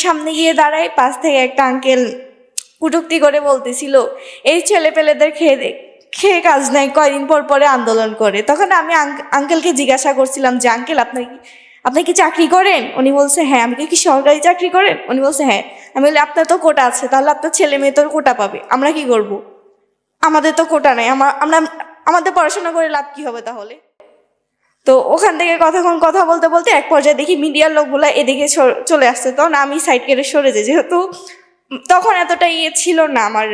সামনে গিয়ে দাঁড়াই, পাশ থেকে একটা আঙ্কেল কুটুক্তি করে বলতেছিল, এই ছেলে পেলেদের খেয়ে কাজ নাই, কয়দিন পর পরে আন্দোলন করে। তখন আমি আঙ্কেলকে জিজ্ঞাসা করছিলাম যে আঙ্কেল আপনি কি চাকরি করেন? উনি বলছে হ্যাঁ। আমি কি সরকারি চাকরি করেন? উনি বলছে হ্যাঁ। আমি বলি আপনার তো কোটা আছে, তাহলে আপনার ছেলে মেয়ে তোর কোটা পাবে, আমরা কি করব? আমাদের তো কোটা নাই, আমাদের পড়াশোনা করে লাভ কি হবে তাহলে? তো ওখান থেকে কথা বলতে বলতে এক পর্যায়ে দেখি মিডিয়ার লোকগুলা এদিকে চলে আসছে। তখন আমি সাইড কেটে সরে যাই, যেহেতু তখন এতটা ছিল না আমার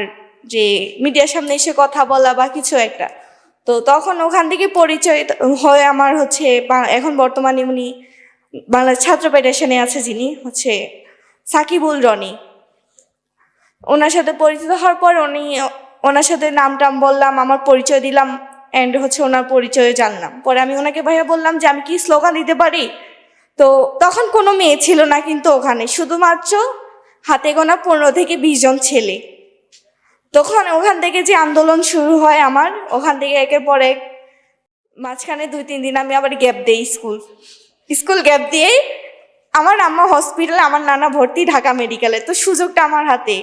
যে মিডিয়ার সামনে এসে কথা বলা বা কিছু একটা। তো তখন ওখান থেকে পরিচয় হয় আমার এখন বর্তমানে উনি বাংলা ছাত্র ফেডারেশনে আছে, যিনি সাকিবুল রনি। ওনার সাথে পরিচিত হওয়ার পর ওনার সাথে নাম টাম বললাম, আমার পরিচয় দিলাম, অ্যান্ড ওনার পরিচয় জানলাম। পরে আমি ওনাকে ভাইয়া বললাম যে আমি কি স্লোগান দিতে পারি? তো তখন কোনো মেয়ে ছিল না, কিন্তু ওখানে শুধুমাত্র হাতে গোনা 15 থেকে 20 জন ছেলে। তখন ওখান থেকে যে আন্দোলন শুরু হয় আমার, ওখান থেকে একের পর এক মাঝখানে 2-3 দিন আমি আবার গ্যাপ দিই, স্কুল গ্যাপ দিয়ে আমার আম্মা হসপিটালে, আমার নানা ভর্তি ঢাকা মেডিকেলে। তো সুযোগটা আমার হাতে,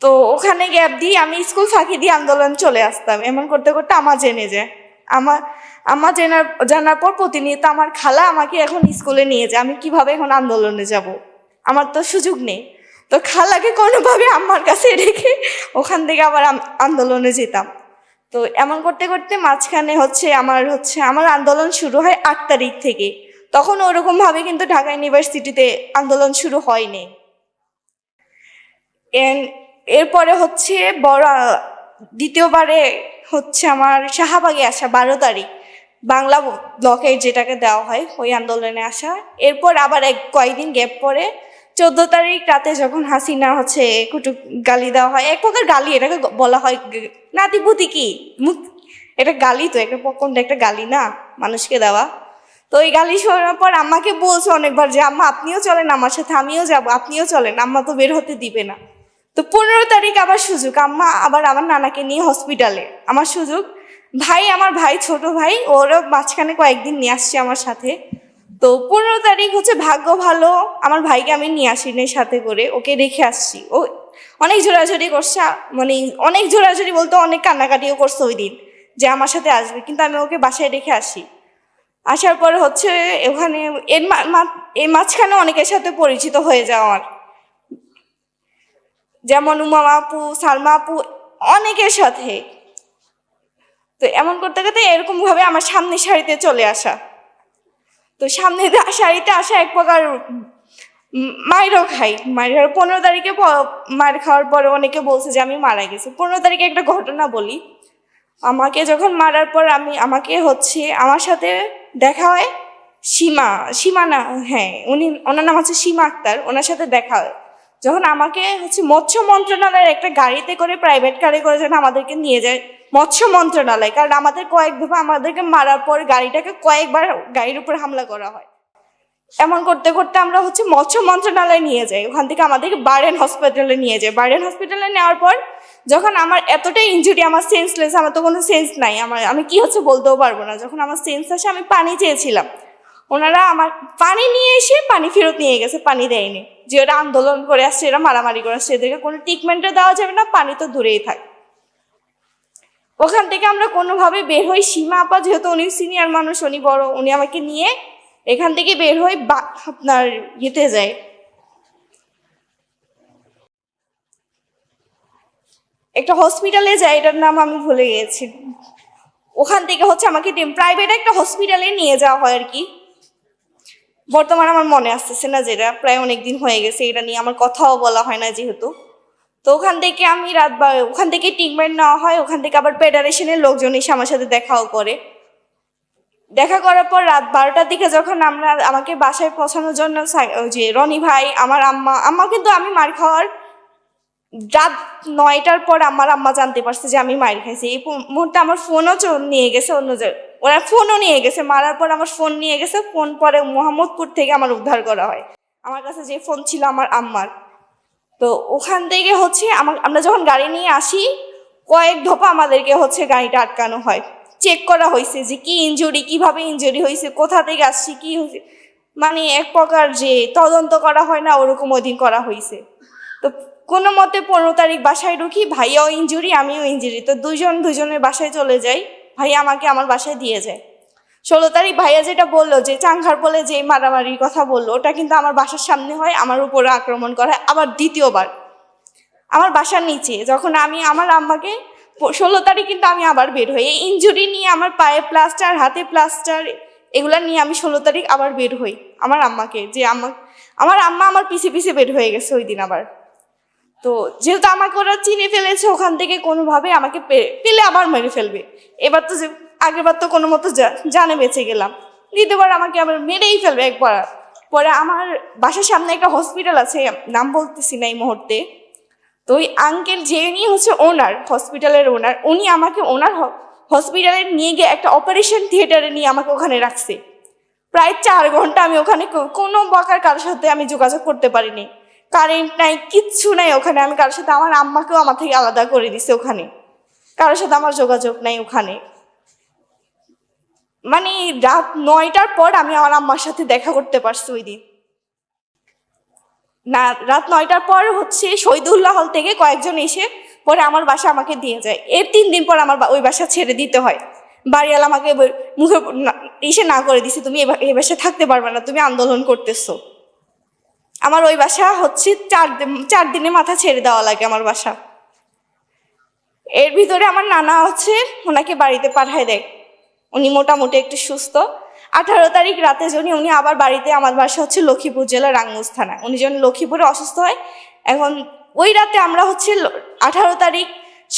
তো ওখানে গ্যাপ দিয়ে আমি স্কুল ফাঁকি দিয়ে আন্দোলন চলে আসতাম। এমন করতে করতে আমার জেনে যায়, আমার জানার পর প্রতিনিয়ত আমার খালা আমাকে এখন স্কুলে নিয়ে যায়। আমি কিভাবে এখন আন্দোলনে যাব? আমার তো সুযোগ নেই। তো খালাকে কোনোভাবে আমার কাছে রেখে ওখান থেকে আবার আন্দোলনে যেতাম। তো এমন করতে করতে মাঝখানে আমার আন্দোলন শুরু হয় 8 তারিখ থেকে। তখন ওরকমভাবে কিন্তু ঢাকা ইউনিভার্সিটিতে আন্দোলন শুরু হয়নি। এরপরে দ্বিতীয়বারে আমার শাহবাগে আসা 12 তারিখ বাংলা ব্লকের যেটাকে দেওয়া হয়, ওই আন্দোলনে আসা। এরপর আবার কয়েকদিন গ্যাপ পরে 14 তারিখ রাতে যখন হাসিনা গালি দেওয়া হয়, এক প্রকার গালি, এটাকে বলা হয় নাতিপুতি কি এটা গালি, তো কোনটা একটা গালি না মানুষকে দেওয়া। তো এই গালি শোনার পর আম্মাকে বলছে অনেকবার যে আম্মা আপনিও চলেন আমার সাথে, আমিও যাব, আপনিও চলেন, আম্মা তো বের হতে দিবে না। তো 15 তারিখ আবার সুযোগ, আম্মা আবার আমার নানাকে নিয়ে হসপিটালে, আমার সুযোগ। আমার ভাই ছোট ভাই, ওরও মাঝখানে কয়েকদিন নিয়ে আসছে আমার সাথে। তো 15 তারিখ ভাগ্য ভালো, আমার ভাইকে আমি নিয়ে আসিনি সাথে করে, ওকে রেখে আসছি। ও অনেক জোরাজোরি করছে, অনেক জোরাজোরি বলতে অনেক কান্নাকাটিও করছে ওই দিন যে আমার সাথে আসবে, কিন্তু আমি ওকে বাসায় রেখে আসি। আসার পর ওখানে এর মাঝখানে অনেকের সাথে পরিচিত হয়ে যাওয়ার, যেমন উমা আপু, সালমা আপু, অনেকের সাথে। তো এমন করতে করতে এরকম ভাবে আমার সামনের সারিতে চলে আসা। তো সামনের সারিতে আসা এক প্রকার মায়েরও খাই, 15 তারিখে মার খাওয়ার পরে অনেকে বলছে যে আমি মারা গেছি। 15 তারিখে একটা ঘটনা বলি, আমাকে যখন মারার পর আমাকে আমার সাথে দেখা হয় সীমা না, হ্যাঁ ওনার নাম সীমা আক্তার, ওনার সাথে দেখা হয়। যখন আমাকে মৎস্য মন্ত্রণালয়ের একটা গাড়িতে করে, প্রাইভেট কারে করে যেন আমাদেরকে নিয়ে যায় মৎস্য মন্ত্রণালয়, কারণ আমাদেরকে মারার পর গাড়িটাকে কয়েকবার গাড়ির উপর হামলা করা হয়। এমন করতে করতে আমরা মৎস্য মন্ত্রণালয়ে নিয়ে যাই, ওখান থেকে আমাদেরকে বারেন হসপিটালে নিয়ে যায়। বারেন হসপিটালে নেওয়ার পর যখন আমার এতটাই ইনজুরি, আমার সেন্সলেস, আমার তো কোনো সেন্স নাই, আমি কি বলতেও পারবো না। যখন আমার সেন্স আসে, আমি পানি চেয়েছিলাম, ওনারা আমার পানি নিয়ে এসে পানি ফেরত নিয়ে গেছে, পানি দেয়নি। যে ওরা আন্দোলন করে আসছে, এরা মারামারি করে আসছে, এদেরকে কোনো ট্রিটমেন্টও দেওয়া যাবে না, পানি তো দূরেই থাকে। ওখান থেকে আমরা কোনোভাবে বের হই, সীমা আপা যেহেতু উনি সিনিয়র মানুষ, উনি বড়, উনি আমাকে নিয়ে এখান থেকে বের হই, আপনার ইয়েতে যায়, একটা হসপিটালে যায়, এটার নাম আমি ভুলে গিয়েছি। ওখান থেকে আমাকে প্রাইভেট একটা হসপিটালে নিয়ে যাওয়া হয় আর কি। বর্তমানে আমার মনে আসতেছে না, যেটা প্রায় অনেকদিন হয়ে গেছে, এটা নিয়ে আমার কথাও বলা হয় না যেহেতু। তো ওখান থেকে আমি ওখান থেকে ট্রিটমেন্ট নেওয়া হয়। ওখান থেকে আবার ফেডারেশনের লোকজন এসে আমার সাথে দেখাও করে। দেখা করার পর রাত 12টার দিকে যখন আমাকে বাসায় পৌঁছানোর জন্য যে রনি ভাই, আমার আম্মা কিন্তু আমি মার খাওয়ার রাত 9টার পর আমার আম্মা জানতে পারছে যে আমি মার খাইছি। এই মুহূর্তে আমার ফোনও নিয়ে গেছে, ওরা ফোনও নিয়ে গেছে, মারার পর আমার ফোন নিয়ে গেছে। ফোন পরে মোহাম্মদপুর থেকে আমার উদ্ধার করা হয়, আমার কাছে যে ফোন ছিল আমার আম্মার। তো ওখান থেকে আমরা যখন গাড়ি নিয়ে আসি, কয়েক দফা আমাদেরকে গাড়িটা আটকানো হয়, চেক করা হয়েছে যে কি ইনজুরি, কিভাবে ইনজুরি হয়েছে, কোথা থেকে আসছি, কি হয়েছে, মানে এক প্রকার যে তদন্ত করা হয় না, ওরকম ওই দিন করা হয়েছে। তো কোনো মতে 15 তারিখ বাসায় ঢুকি, ভাইয়াও ইঞ্জুরি আমিও ইঞ্জুরি, তো দুজনের বাসায় চলে যাই। ভাইয়া আমাকে আমার বাসায় দিয়ে যায়। 16 তারিখ ভাইয়া যেটা বললো যে চাংখার বলে যে মারামারির কথা বললো, ওটা কিন্তু আমার বাসার সামনে হয়, আমার উপরে আক্রমণ করা হয় আবার দ্বিতীয়বার আমার বাসার নিচে। যখন আমি আমার আম্মাকে 16 তারিখ কিন্তু আমি আবার বের হই, এই ইঞ্জুরি নিয়ে, আমার পায়ে প্লাস্টার, হাতে প্লাস্টার, এগুলা নিয়ে আমি 16 তারিখ আবার বের হই আমার আম্মাকে, যে আমার আম্মা আমার পিছে পিছে বের হয়ে গেছে ওই দিন আবার। তো যেহেতু আমাকে ওরা চিনে ফেলেছে, ওখান থেকে কোনোভাবে আমাকে পেলে আবার মেরে ফেলবে। এবার তো যে আগেরবার তো কোনো মতো জানে বেঁচে গেলাম, দ্বিতীয়বার আমাকে আবার মেরেই ফেলবে একবার। পরে আমার বাসার সামনে একটা হসপিটাল আছে, নাম বলতেছি না এই মুহূর্তে। তো ওই আঙ্কেল যিনি হচ্ছে ওনার, হসপিটালের ওনার, উনি আমাকে ওনার হসপিটালে নিয়ে গিয়ে একটা অপারেশন থিয়েটারে নিয়ে আমাকে ওখানে রাখছে। প্রায় 4 ঘন্টা আমি ওখানে কোনো প্রকার কারোর সাথে আমি যোগাযোগ করতে পারিনি। কারেন্ট নাই, কিচ্ছু নাই ওখানে। আমি কারোর সাথে, আমার আম্মাকেও আমার থেকে আলাদা করে দিছে ওখানে, কারোর সাথে আমার যোগাযোগ নাই ওখানে। মানে রাত 9টার পর আমি আমার আম্মার সাথে দেখা করতে পারছি ওই দিন। না, রাত 9টার পর হচ্ছে শহীদুল্লাহ হল থেকে কয়েকজন এসে পরে আমার বাসা আমাকে দিয়ে যায়। এর 3 দিন পর আমার ওই বাসা ছেড়ে দিতে হয়। বাড়িওয়ালা আমাকে মুখে এসে না করে দিছে, তুমি এই বাসায় থাকতে পারবে না, তুমি আন্দোলন করতেছো। আমার ওই বাসা হচ্ছে 4 দিনের মাথা ছেড়ে দেওয়া লাগে আমার বাসা। এর ভিতরে আমার নানা হচ্ছে ওনাকে বাড়িতে পাঠায় দেয়, উনি মোটামুটি একটু সুস্থ। 18 তারিখ রাতে উনি আবার বাড়িতে, আমার বাসা হচ্ছে লক্ষ্মীপুর জেলার রাঙ্গুস থানা, উনি যখন লক্ষ্মীপুরে অসুস্থ হয়, এখন ওই রাতে আমরা হচ্ছে 18 তারিখ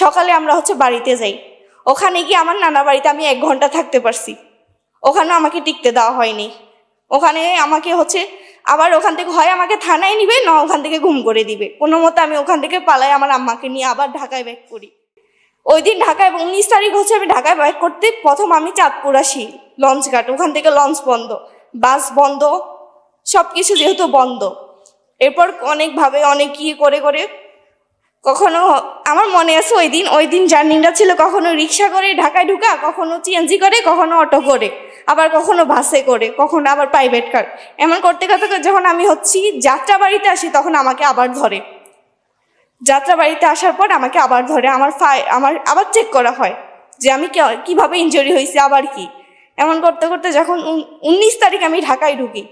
সকালে আমরা হচ্ছে বাড়িতে যাই। ওখানে গিয়ে আমার নানা বাড়িতে আমি 1 ঘন্টা থাকতে পারছি, ওখানে আমাকে টিকতে দেওয়া হয়নি। ওখানে আমাকে হচ্ছে আবার ওখান থেকে হয় আমাকে থানায় নিবে, না ওখান থেকে ঘুম করে দিবে। কোনো মতে আমি ওখান থেকে পালাই, আমার আম্মাকে নিয়ে আবার ঢাকায় ব্যাক করি। ওই দিন ঢাকায় 19 তারিখ হচ্ছে আমি ঢাকায় ব্যাক করতে, প্রথম আমি চাঁদপুর আসি লঞ্চঘাট, ওখান থেকে লঞ্চ বন্ধ, বাস বন্ধ, সব কিছু যেহেতু বন্ধ। এরপর অনেকভাবে অনেক ইয়ে করে করে কখনো, আমার মনে আছে ওই দিন জার্নিটা ছিল কখনো রিক্সা করে ঢাকায় ঢুকা, কখনো সিএনজি করে, কখনো অটো করে, আবার কখনো বাসে করে, কখনো আবার প্রাইভেট কার। এমন করতে করতে যখন আমি হচ্ছি যাত্রাবাড়িতে আসি, তখন আমাকে আবার ধরে। যাত্রাবাড়িতে আসার পর আমাকে আবার ধরে, আমার আবার চেক করা হয় যে আমি কিভাবে ইনজুরি হয়েছে, আবার কি। এমন করতে করতে যখন 19 তারিখ আমি ঢাকায় ঢুকি,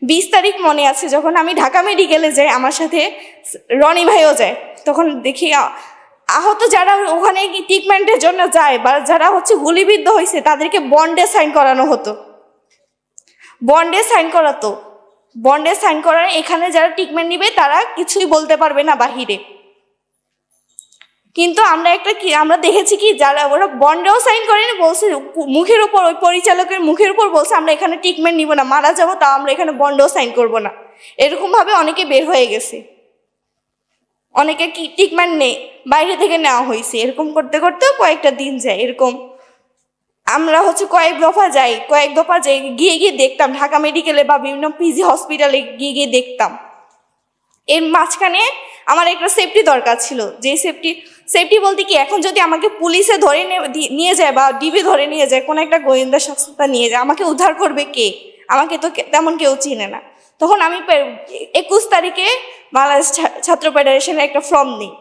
20 তারিখ মনে আছে যখন আমি ঢাকা মেডিকেলে যাই, আমার সাথে রনি ভাইও যায়, তখন দেখি আহত যারা ওখানে ট্রিটমেন্টের জন্য যায় বা যারা হচ্ছে গুলিবিদ্ধ হয়েছে, তাদেরকে বন্ডে সাইন করানো হতো, বন্ডে সাইন করাতো। বন্ডে সাইন করার এখানে যারা ট্রিটমেন্ট নিবে তারা কিছুই বলতে পারবে না বাহিরে। কিন্তু আমরা দেখেছি কি, যারা ওরা বন্ডেও সাইন করেনি, বলছে মুখের উপর, ওই পরিচালকের মুখের উপর বলছে আমরা এখানে ট্রিটমেন্ট নিব না, মারা যাবো, তাও আমরা এখানে বন্ডেও সাইন করব না। এরকমভাবে অনেকে বের হয়ে গেছে, অনেকে কি ট্রিটমেন্ট নেই, বাইরে থেকে নেওয়া হয়েছে। এরকম করতে করতে কয়েকটা দিন যায়। এরকম আমরা হচ্ছে কয়েক দফা যাই গিয়ে গিয়ে দেখতাম, ঢাকা মেডিকেলে বা বিভিন্ন পিজি হসপিটালে গিয়ে গিয়ে দেখতাম। এর মাঝখানে আমার একটা সেফটি দরকার ছিল, যে সেফটি বলতে কি, এখন যদি আমাকে পুলিশে ধরে নিয়ে যায় বা ডিবি ধরে নিয়ে যায়, কোনো একটা গোয়েন্দা সংস্থা নিয়ে যায়, আমাকে উদ্ধার করবে কে? আমাকে তো তেমন কেউ চিনে না। তখন আমি 21 তারিখে বাংলাদেশ ছাত্র ফেডারেশনের একটা ফর্ম নিই,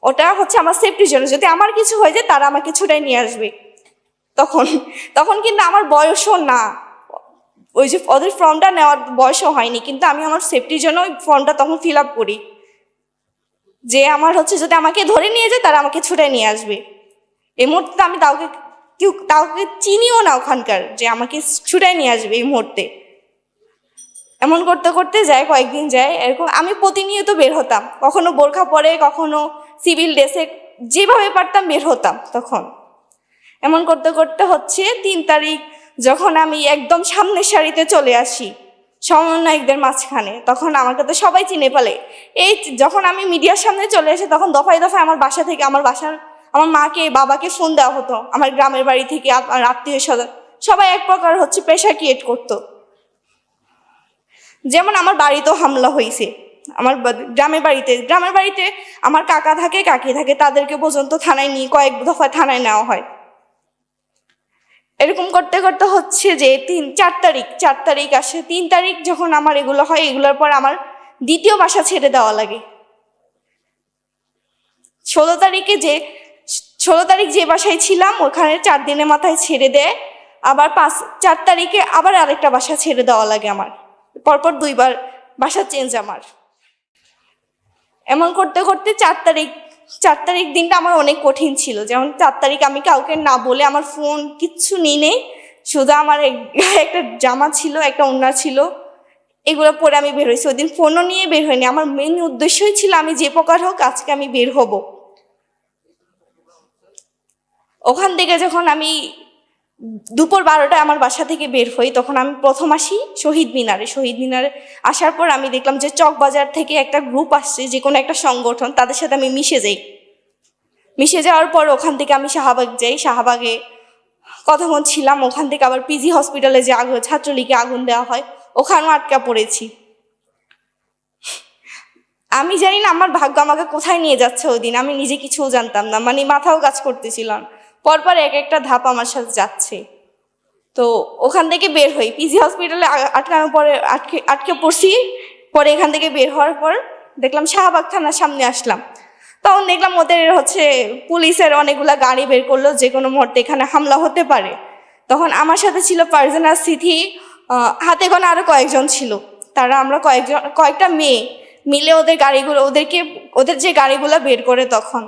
ওটা হচ্ছে আমার সেফটির জন্য, যদি আমার কিছু হয়ে যায় তারা আমাকে ছুটাই নিয়ে আসবে। তখন কিন্তু আমার বয়সও না, ওই যে ওদের ফর্মটা নেওয়ার বয়সও হয়নি, কিন্তু আমি আমার সেফটির জন্য ওই ফর্মটা তখন ফিল আপ করি, যে আমার হচ্ছে যদি আমাকে ধরে নিয়ে যায় তারা আমাকে ছুটাই নিয়ে আসবে। এই মুহূর্তে আমি কাউকে চিনিও না ওখানকার, যে আমাকে ছুটাই নিয়ে আসবে এই মুহূর্তে। এমন করতে করতে যায়, কয়েকদিন যায় এরকম। আমি প্রতিনিয়ত বের হতাম, কখনো বোরখা পরে, কখনো সিভিল ড্রেসে, যেভাবে পারতাম বের হতাম তখন। এমন করতে করতে হচ্ছে 3 তারিখ যখন আমি একদম সামনের সারিতে চলে আসি সমন্বয়কদের মাঝখানে, তখন আমাকে তো সবাই চিনে ফেলে। এই যখন আমি মিডিয়ার সামনে চলে আসি, তখন দফায় দফায় আমার বাসা থেকে, আমার মাকে বাবাকে ফোন দেওয়া হতো, আমার গ্রামের বাড়ি থেকে, আমার আত্মীয় স্বজন সবাই এক প্রকার হচ্ছে প্রেশার ক্রিয়েট করতো। যেমন আমার বাড়িতেও হামলা হয়েছে, আমার গ্রামের বাড়িতে আমার কাকা থাকে, কাকি থাকে, তাদেরকে পর্যন্ত থানায় নিয়ে কয়েক দফায় থানায় নেওয়া হয়। এরকম করতে করতে হচ্ছে যে 4 তারিখ আসে। 3 তারিখ যখন আমার এগুলো হয়, এগুলোর পর আমার দ্বিতীয় বাসা ছেড়ে দেওয়া লাগে। 16 তারিখে 16 তারিখ যে বাসায় ছিলাম ওখানে 4 দিনের মাথায় ছেড়ে দেয়। আবার 4 তারিখে আবার আরেকটা বাসা ছেড়ে দেওয়া লাগে আমার। পরপর 2বার বাসা চেঞ্জ আমার। এমন করতে করতে 4 তারিখ দিনটা আমার অনেক কঠিন ছিল। যেমন 4 তারিখ আমি কাউকে না বলে, আমার ফোন কিচ্ছু নিয়ে নেই, শুধু আমার একটা জামা ছিল, একটা ওড়না ছিল, এগুলো পরে আমি বের হয়েছি। ওই দিন ফোনও নিয়ে বের হয়নি। আমার মেন উদ্দেশ্যই ছিল আমি যে প্রকার হোক আজকে আমি বের হব। ওখান থেকে যখন আমি দুপুর 12টায় আমার বাসা থেকে বের হই, তখন আমি প্রথম আসি শহীদ মিনারে আসার পর আমি দেখলাম যে চকবাজার থেকে একটা গ্রুপ আসছে, যে কোনো একটা সংগঠন, তাদের সাথে আমি মিশে যাওয়ার পর ওখান থেকে আমি শাহবাগ যাই। শাহবাগে কতক্ষণ ছিলাম। ওখান থেকে আবার পিজি হসপিটালে যে ছাত্রলীগে আগুন দেওয়া হয়, ওখানেও আটকা পড়েছি। আমি জানি না আমার ভাগ্য আমাকে কোথায় নিয়ে যাচ্ছে। ওই দিন আমি নিজে কিছুও জানতাম না, মানে মাথাও কাজ করতেছিলাম। পরপর এক একটা ধাপ আমার সাথে যাচ্ছে। তো ওখান থেকে বের হই, পিজি হসপিটালে আটকানোর পরে আটকে পড়ছি। পরে এখান থেকে বের হওয়ার পর দেখলাম শাহবাগ থানার সামনে আসলাম। তখন দেখলাম ওদের পুলিশের অনেকগুলা গাড়ি বের করলো, যে কোনো মুহূর্তে এখানে হামলা হতে পারে। তখন আমার সাথে ছিল ফারজানা, সিথি, হাতে গোনা আরো কয়েকজন ছিল। আমরা কয়েকটা মেয়ে মিলে ওদের যে গাড়িগুলো বের করে তখন